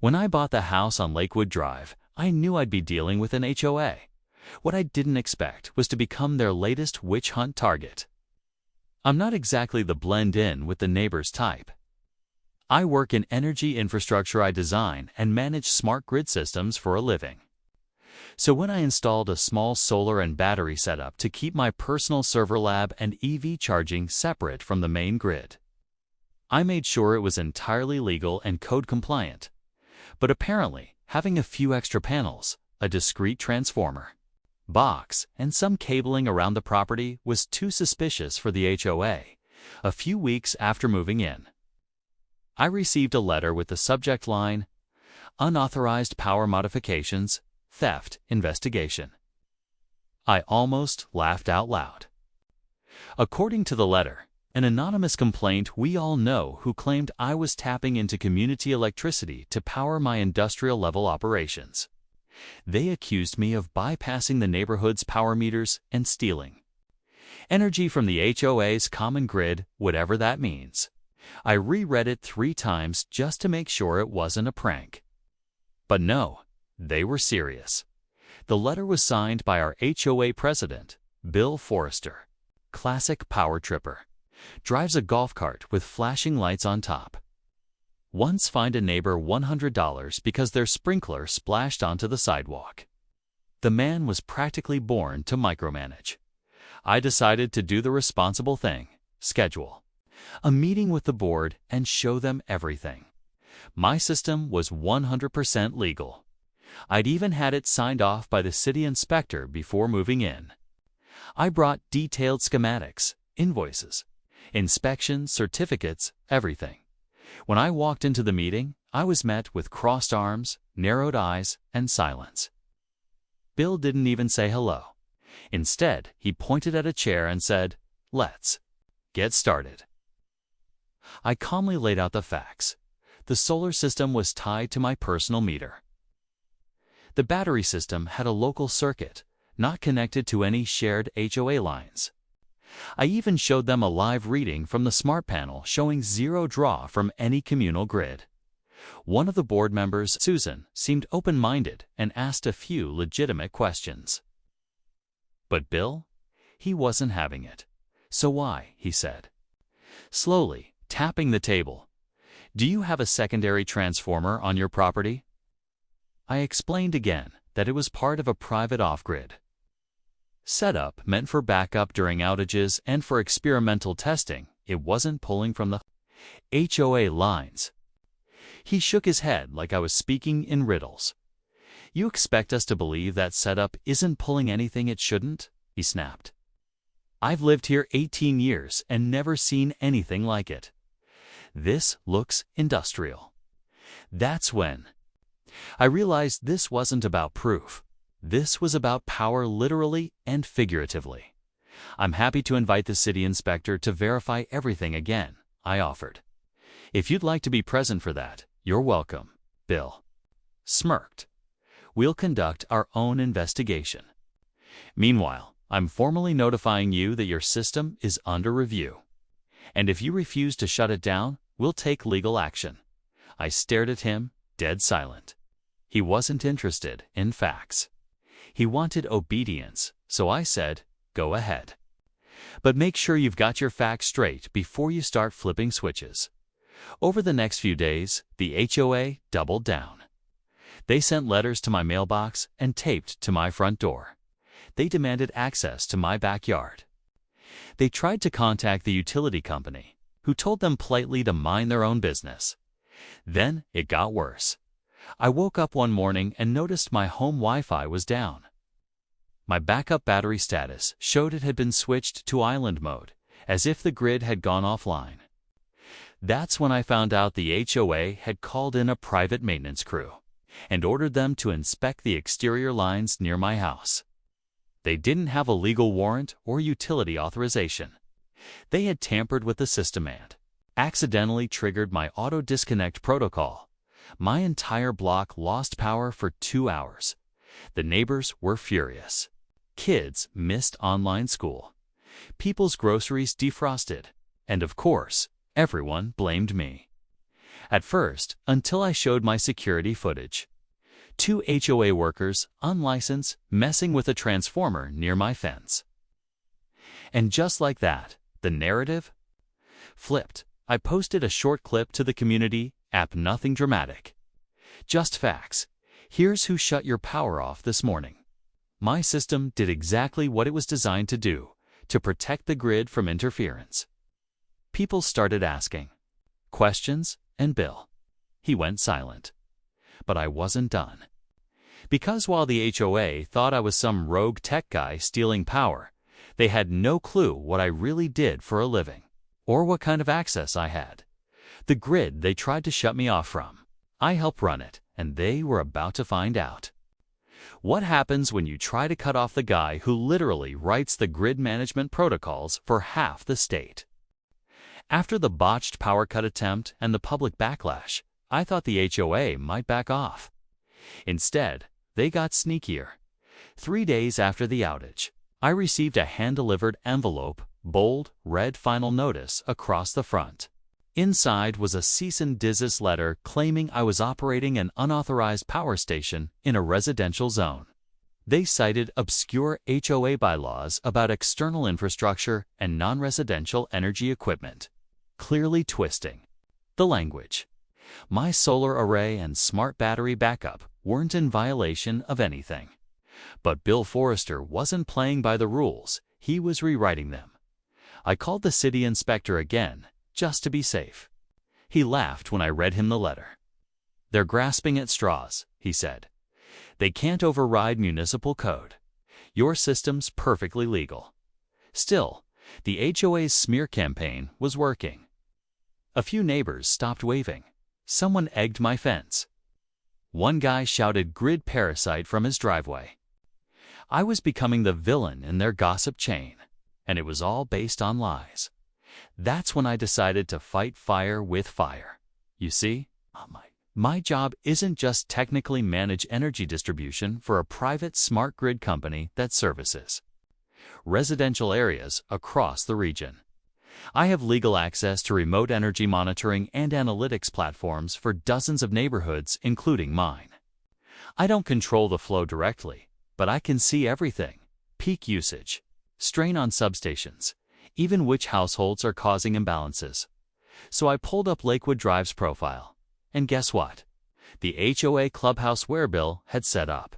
When I bought the house on Lakewood Drive, I knew I'd be dealing with an HOA. What I didn't expect was to become their latest witch hunt target. I'm not exactly the blend-in with the neighbors type. I work in energy infrastructure. I design and manage smart grid systems for a living. So when I installed a small solar and battery setup to keep my personal server lab and EV charging separate from the main grid, I made sure it was entirely legal and code compliant. But apparently, having a few extra panels, a discrete transformer box, and some cabling around the property was too suspicious for the HOA. A few weeks after moving in, I received a letter with the subject line, "Unauthorized power modifications, theft investigation." I almost laughed out loud. According to the letter, an anonymous complaint we all know who claimed I was tapping into community electricity to power my industrial-level operations. They accused me of bypassing the neighborhood's power meters and stealing energy from the HOA's common grid, whatever that means. I reread it 3 times just to make sure it wasn't a prank. But no, they were serious. The letter was signed by our HOA president, Bill Forrester. Classic power tripper. Drives a golf cart with flashing lights on top. Once fined a neighbor $100 because their sprinkler splashed onto the sidewalk. The man was practically born to micromanage. I decided to do the responsible thing, schedule a meeting with the board and show them everything. My system was 100% legal. I'd even had it signed off by the city inspector before moving in. I brought detailed schematics, invoices, inspection certificates, everything. When I walked into the meeting, I was met with crossed arms, narrowed eyes, and silence. Bill didn't even say hello. Instead, he pointed at a chair and said, "Let's get started." I calmly laid out the facts. The solar system was tied to my personal meter. The battery system had a local circuit, not connected to any shared HOA lines. I even showed them a live reading from the smart panel showing 0 draw from any communal grid. One of the board members, Susan, seemed open-minded and asked a few legitimate questions. But Bill? He wasn't having it. "So why?" he said, slowly tapping the table. "Do you have a secondary transformer on your property?" I explained again that it was part of a private off-grid setup meant for backup during outages and for experimental testing. It wasn't pulling from the HOA lines. He shook his head like I was speaking in riddles. "You expect us to believe that setup isn't pulling anything it shouldn't?" he snapped. "I've lived here 18 years and never seen anything like it. This looks industrial." That's when I realized this wasn't about proof. This was about power literally and figuratively. "I'm happy to invite the city inspector to verify everything again," I offered. "If you'd like to be present for that, you're welcome." Bill smirked. "We'll conduct our own investigation. Meanwhile, I'm formally notifying you that your system is under review. And if you refuse to shut it down, we'll take legal action." I stared at him, dead silent. He wasn't interested in facts. He wanted obedience, so I said, "Go ahead. But make sure you've got your facts straight before you start flipping switches." Over the next few days, the HOA doubled down. They sent letters to my mailbox and taped to my front door. They demanded access to my backyard. They tried to contact the utility company, who told them politely to mind their own business. Then it got worse. I woke up one morning and noticed my home Wi-Fi was down. My backup battery status showed it had been switched to island mode, as if the grid had gone offline. That's when I found out the HOA had called in a private maintenance crew and ordered them to inspect the exterior lines near my house. They didn't have a legal warrant or utility authorization. They had tampered with the system and accidentally triggered my auto disconnect protocol. My entire block lost power for 2 hours. The neighbors were furious. Kids missed online school. People's groceries defrosted. And of course, everyone blamed me. At first, until I showed my security footage. 2 HOA workers, unlicensed, messing with a transformer near my fence. And just like that, the narrative flipped. I posted a short clip to the community app, nothing dramatic. Just facts. Here's who shut your power off this morning. My system did exactly what it was designed to do, to protect the grid from interference. People started asking questions, and Bill, he went silent. But I wasn't done. Because while the HOA thought I was some rogue tech guy stealing power, they had no clue what I really did for a living, or what kind of access I had. The grid they tried to shut me off from, I helped run it, and they were about to find out. What happens when you try to cut off the guy who literally writes the grid management protocols for half the state? After the botched power cut attempt and the public backlash, I thought the HOA might back off. Instead, they got sneakier. 3 days after the outage, I received a hand-delivered envelope, bold, red final notice across the front. Inside was a cease and desist letter claiming I was operating an unauthorized power station in a residential zone. They cited obscure HOA bylaws about external infrastructure and non-residential energy equipment, clearly twisting the language. My solar array and smart battery backup weren't in violation of anything. But Bill Forrester wasn't playing by the rules, he was rewriting them. I called the city inspector again, just to be safe. He laughed when I read him the letter. "They're grasping at straws," he said. "They can't override municipal code. Your system's perfectly legal." Still, the HOA's smear campaign was working. A few neighbors stopped waving. Someone egged my fence. One guy shouted "grid parasite" from his driveway. I was becoming the villain in their gossip chain, and it was all based on lies. That's when I decided to fight fire with fire. You see, my job isn't just technically manage energy distribution for a private smart grid company that services residential areas across the region. I have legal access to remote energy monitoring and analytics platforms for dozens of neighborhoods, including mine. I don't control the flow directly, but I can see everything: peak usage, strain on substations, even which households are causing imbalances. So I pulled up Lakewood Drive's profile, and guess what? The HOA clubhouse where Bill had set up.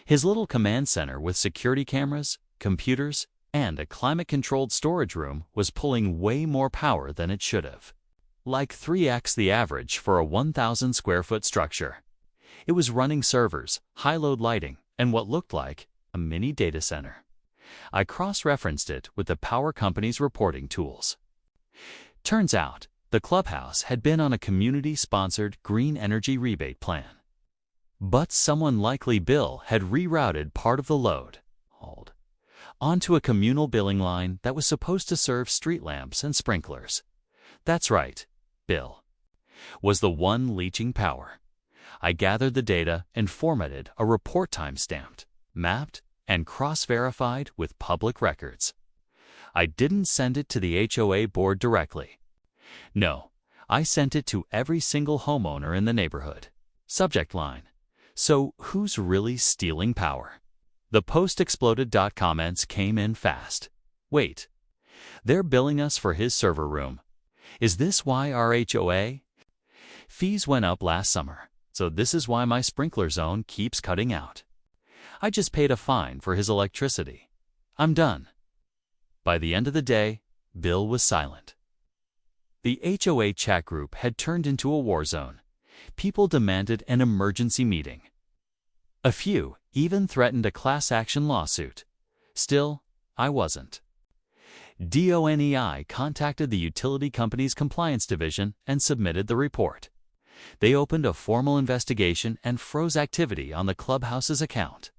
His little command center with security cameras, computers, and a climate-controlled storage room was pulling way more power than it should have. Like 3x the average for a 1,000 square foot structure. It was running servers, high-load lighting, and what looked like a mini data center. I cross-referenced it with the power company's reporting tools. Turns out, the clubhouse had been on a community-sponsored green energy rebate plan. But someone, likely Bill, had rerouted part of the load onto a communal billing line that was supposed to serve street lamps and sprinklers. That's right, Bill was the one leaching power. I gathered the data and formatted a report time-stamped, mapped, and cross-verified with public records. I didn't send it to the HOA board directly. No, I sent it to every single homeowner in the neighborhood. Subject line: "So who's really stealing power?" The post exploded. Comments came in fast. "Wait, they're billing us for his server room. Is this why our HOA fees went up last summer? So this is why my sprinkler zone keeps cutting out. I just paid a fine for his electricity. I'm done." By the end of the day, Bill was silent. The HOA chat group had turned into a war zone. People demanded an emergency meeting. A few even threatened a class action lawsuit. Still, I wasn't. DONEI contacted the utility company's compliance division and submitted the report. They opened a formal investigation and froze activity on the clubhouse's account.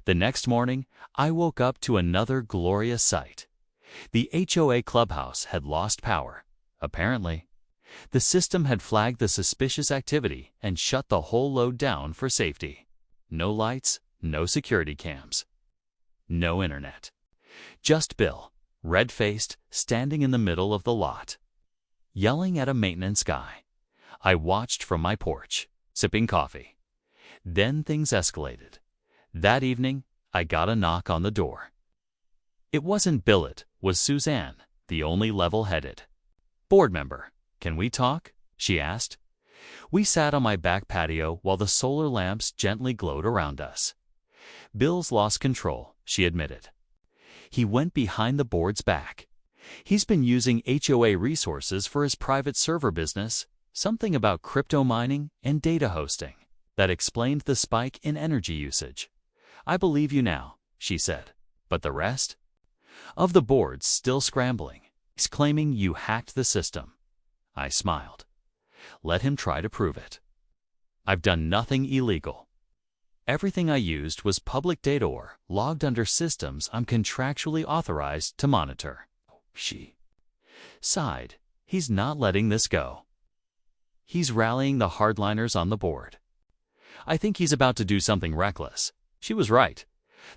The next morning, I woke up to another glorious sight. The HOA clubhouse had lost power, apparently. The system had flagged the suspicious activity and shut the whole load down for safety. No lights, no security cams, no internet. Just Bill, red-faced, standing in the middle of the lot, yelling at a maintenance guy. I watched from my porch, sipping coffee. Then things escalated. That evening, I got a knock on the door. It wasn't Bill, it was Suzanne, the only level-headed board member. "Can we talk?" she asked. We sat on my back patio while the solar lamps gently glowed around us. "Bill's lost control," she admitted. "He went behind the board's back. He's been using HOA resources for his private server business, something about crypto mining and data hosting. That explained the spike in energy usage." "I believe you now," she said. "But the rest of the board's still scrambling. He's claiming you hacked the system." I smiled. "Let him try to prove it. I've done nothing illegal. Everything I used was public data or logged under systems I'm contractually authorized to monitor." She sighed. "He's not letting this go. He's rallying the hardliners on the board. I think he's about to do something reckless." She was right.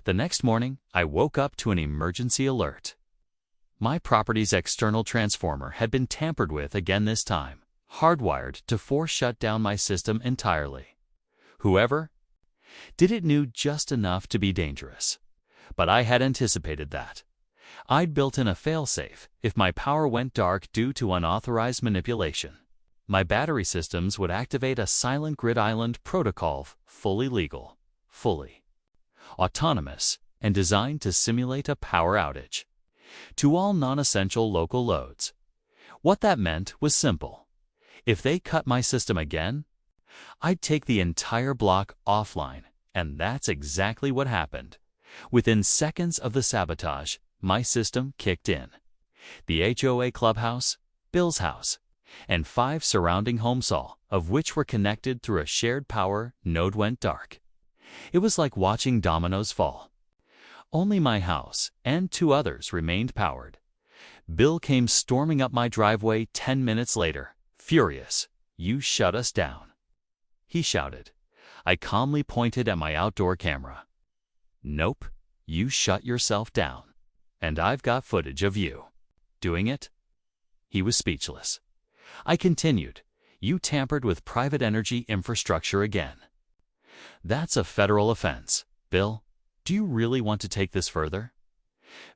The next morning, I woke up to an emergency alert. My property's external transformer had been tampered with again, this time hardwired to force shut down my system entirely. Whoever did it knew just enough to be dangerous. But I had anticipated that. I'd built in a failsafe if my power went dark due to unauthorized manipulation. My battery systems would activate a silent grid island protocol, fully legal, fully autonomous, and designed to simulate a power outage to all non-essential local loads. What that meant was simple. If they cut my system again, I'd take the entire block offline, and that's exactly what happened. Within seconds of the sabotage, my system kicked in. The HOA clubhouse, Bill's house, and 5 surrounding homes, all of which were connected through a shared power node, went dark. It was like watching dominoes fall. Only my house and 2 others remained powered. Bill came storming up my driveway 10 minutes later, furious. "You shut us down," he shouted. I calmly pointed at my outdoor camera. "Nope, you shut yourself down. And I've got footage of you doing it." He was speechless. I continued. "You tampered with private energy infrastructure again. That's a federal offense. Bill, do you really want to take this further?"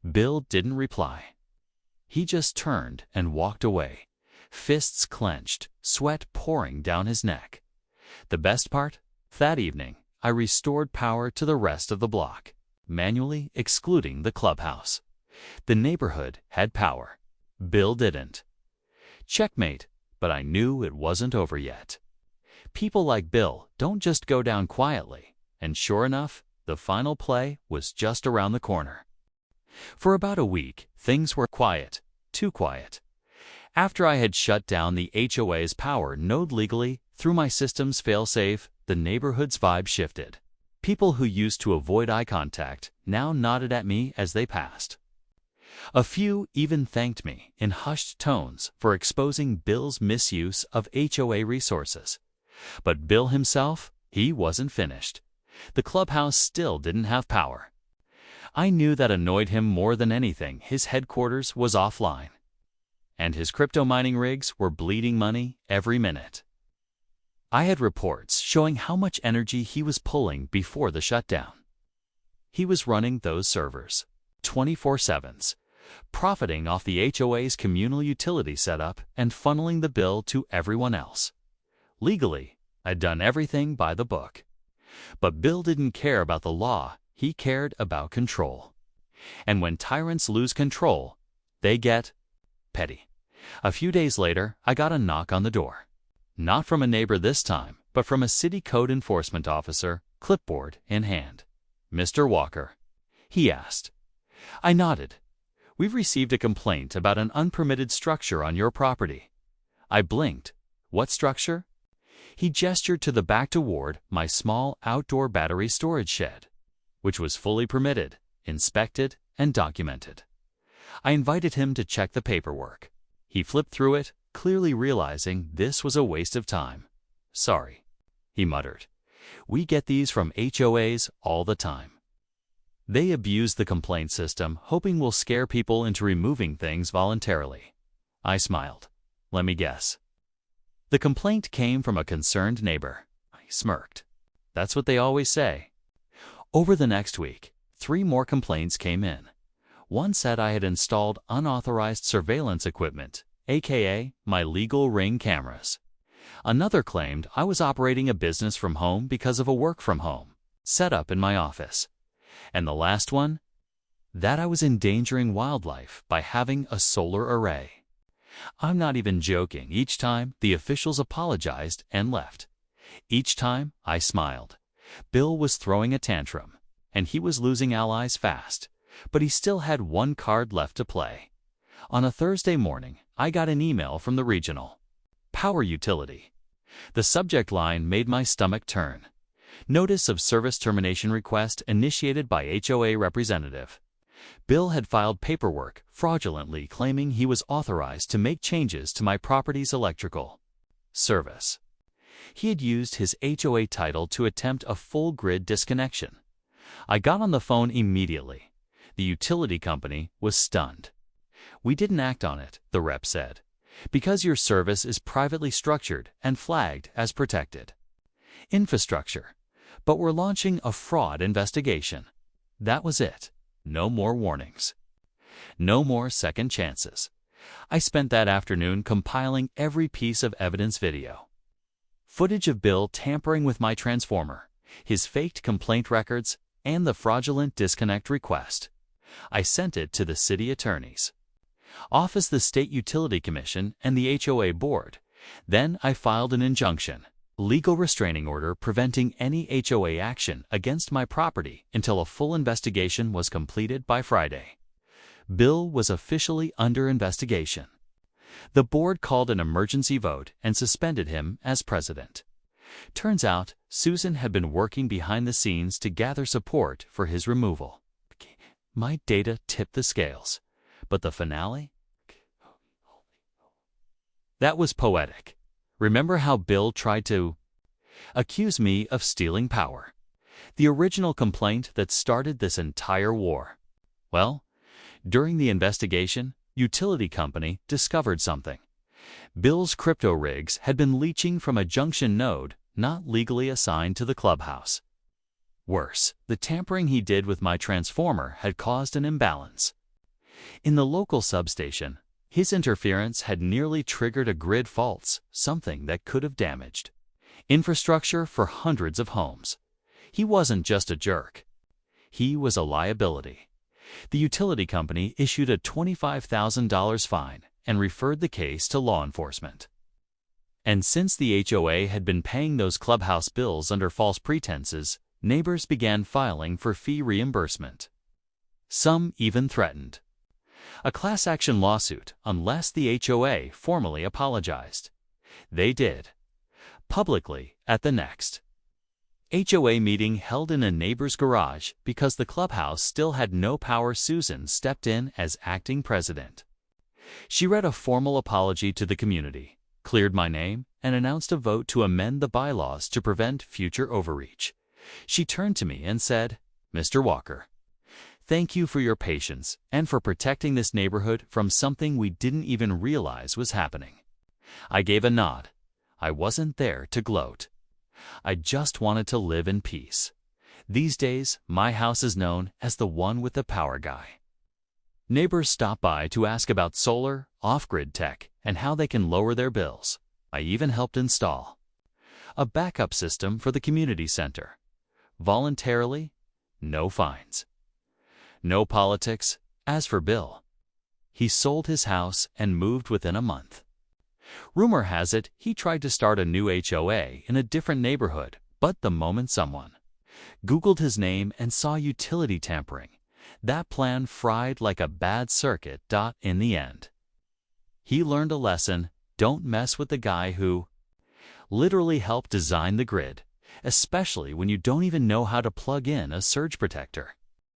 Bill didn't reply. He just turned and walked away, fists clenched, sweat pouring down his neck. The best part? That evening, I restored power to the rest of the block, manually excluding the clubhouse. The neighborhood had power. Bill didn't. Checkmate, but I knew it wasn't over yet. People like Bill don't just go down quietly, and sure enough, the final play was just around the corner. For about a week, things were quiet, too quiet. After I had shut down the HOA's power node legally through my system's failsafe, the neighborhood's vibe shifted. People who used to avoid eye contact now nodded at me as they passed. A few even thanked me in hushed tones for exposing Bill's misuse of HOA resources. But Bill himself, he wasn't finished. The clubhouse still didn't have power. I knew that annoyed him more than anything. His headquarters was offline, and his crypto mining rigs were bleeding money every minute. I had reports showing how much energy he was pulling before the shutdown. He was running those servers 24/7s, profiting off the HOA's communal utility setup and funneling the bill to everyone else. Legally, I'd done everything by the book. But Bill didn't care about the law, he cared about control. And when tyrants lose control, they get petty. A few days later, I got a knock on the door. Not from a neighbor this time, but from a city code enforcement officer, clipboard in hand. "Mr. Walker?" he asked. I nodded. "We've received a complaint about an unpermitted structure on your property." I blinked. "What structure?" He gestured to the back toward my small outdoor battery storage shed, which was fully permitted, inspected, and documented. I invited him to check the paperwork. He flipped through it, clearly realizing this was a waste of time. "Sorry," he muttered. "We get these from HOAs all the time. They abuse the complaint system, hoping we'll scare people into removing things voluntarily." I smiled. "Let me guess. The complaint came from a concerned neighbor. I smirked. That's what they always say. Over the next week, 3 more complaints came in. One said I had installed unauthorized surveillance equipment, aka my legal Ring cameras. Another claimed I was operating a business from home because of a work-from-home setup in my office. And the last one? That I was endangering wildlife by having a solar array. I'm not even joking. Each time, the officials apologized and left. Each time, I smiled. Bill was throwing a tantrum, and he was losing allies fast, but he still had one card left to play. On a Thursday morning, I got an email from the regional power utility. The subject line made my stomach turn. Notice of service termination request initiated by HOA representative. Bill had filed paperwork fraudulently claiming he was authorized to make changes to my property's electrical service. He had used his HOA title to attempt a full grid disconnection. I got on the phone immediately. The utility company was stunned. We didn't act on it, the rep said, because your service is privately structured and flagged as protected infrastructure. But we're launching a fraud investigation. That was it. No more warnings. No more second chances. I spent that afternoon compiling every piece of evidence video. Footage of Bill tampering with my transformer, his faked complaint records, and the fraudulent disconnect request. I sent it to the city attorney's office, the State Utility Commission, and the HOA board. Then I filed an injunction, legal restraining order preventing any HOA action against my property until a full investigation was completed by Friday. Bill was officially under investigation. The board called an emergency vote and suspended him as president. Turns out, Susan had been working behind the scenes to gather support for his removal. My data tipped the scales, but the finale? That was poetic. Remember how Bill tried to accuse me of stealing power? The original complaint that started this entire war. Well, during the investigation, utility company discovered something. Bill's crypto rigs had been leeching from a junction node not legally assigned to the clubhouse. Worse, the tampering he did with my transformer had caused an imbalance. In the local substation, his interference had nearly triggered a grid fault, something that could have damaged infrastructure for hundreds of homes. He wasn't just a jerk. He was a liability. The utility company issued a $25,000 fine and referred the case to law enforcement. And since the HOA had been paying those clubhouse bills under false pretenses, neighbors began filing for fee reimbursement. Some even threatened a class action lawsuit unless the HOA formally apologized. They did. Publicly at the next HOA meeting held in a neighbor's garage because the clubhouse still had no power. Susan stepped in as acting president. She read a formal apology to the community, cleared my name, and announced a vote to amend the bylaws to prevent future overreach. She turned to me and said, "Mr. Walker, thank you for your patience and for protecting this neighborhood from something we didn't even realize was happening." I gave a nod. I wasn't there to gloat. I just wanted to live in peace. These days, my house is known as the one with the power guy. Neighbors stop by to ask about solar, off-grid tech, and how they can lower their bills. I even helped install a backup system for the community center. Voluntarily, no fines. No politics. As for Bill, he sold his house and moved within a month. Rumor has it he tried to start a new HOA in a different neighborhood, but the moment someone Googled his name and saw utility tampering, that plan fried like a bad circuit. In the end, he learned a lesson: don't mess with the guy who literally helped design the grid, especially when you don't even know how to plug in a surge protector.